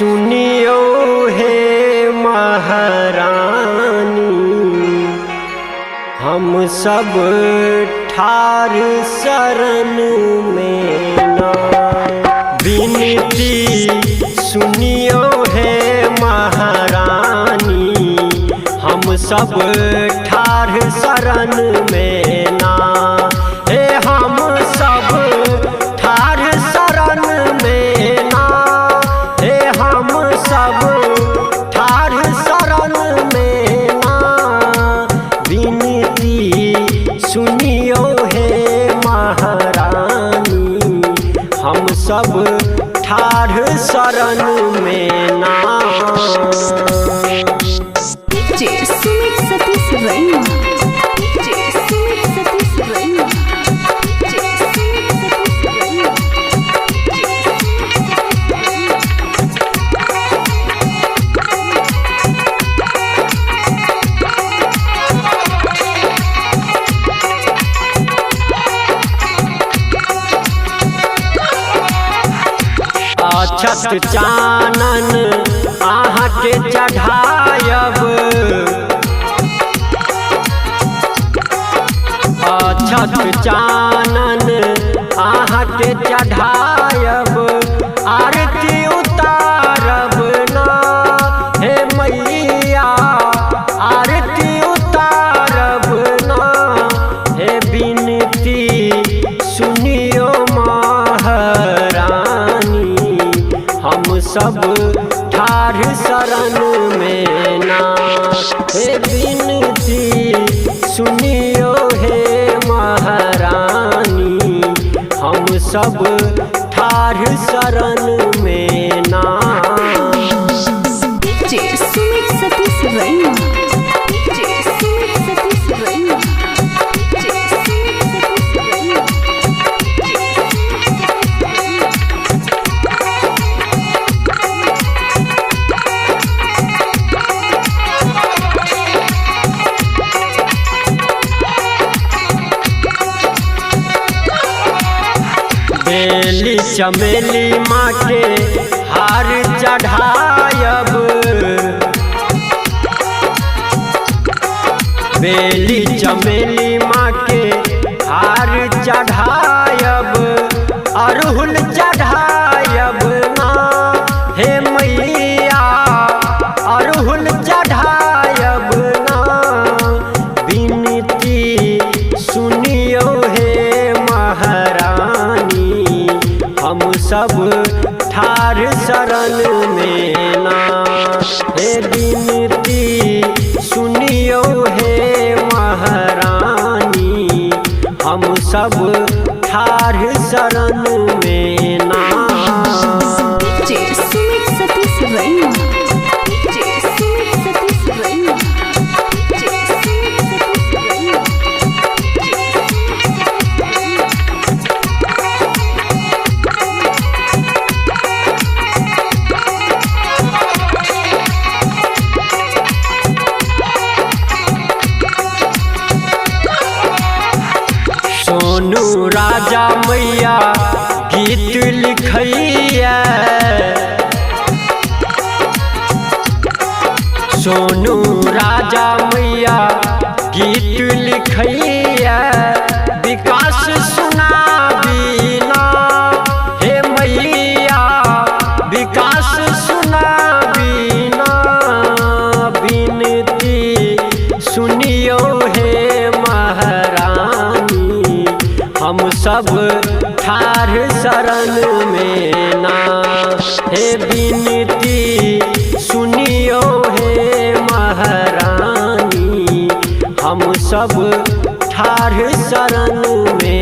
सुनियो हे महारानी, हम सब ठार शरण में ना। विनती सुनियो हे महारानी, हम सब ठार शरण में ना। हे हम सब ठार शरण में ना, हे हम सब ठार शरण में ना। विनती सुनियो हे महारानी, हम सब ठार शरण में ना। अक्षत चानन आहाँ के चढ़ायब, अक्षत चानन आहाँ के चढ़ायब। आरती उतारब ना हे मैया, आरती उतारब ना। हे विनती सुनियो महारानी, हम सब ठार शरण में ना। हे विनती सुनियो हे महारानी, हम सब ठार शरण में ना। बेली चमेली माँ के हार चढ़ायब, बेली चमेली माँ के हार चढ़ायब। अरहुल चढ़ायब ना हे मैया, अरहुल चढ़ायब ना। विनती सुनियो हे महारानी, हम सब ठार शरण में ना। हे विनती सुनियो हे महारानी, हम सब ठार शरण में ना। सोनू राजा मैया गीत लिखैया, सोनू राजा मैया गीत लिखैया। विकास सुनाबीना हे मैया, विकास सुनाबीना। विनती सुनियो हे महारानी, हम सब ठार शरण में ना। हे विनती सुनियो हे महारानी, हम सब ठार शरण में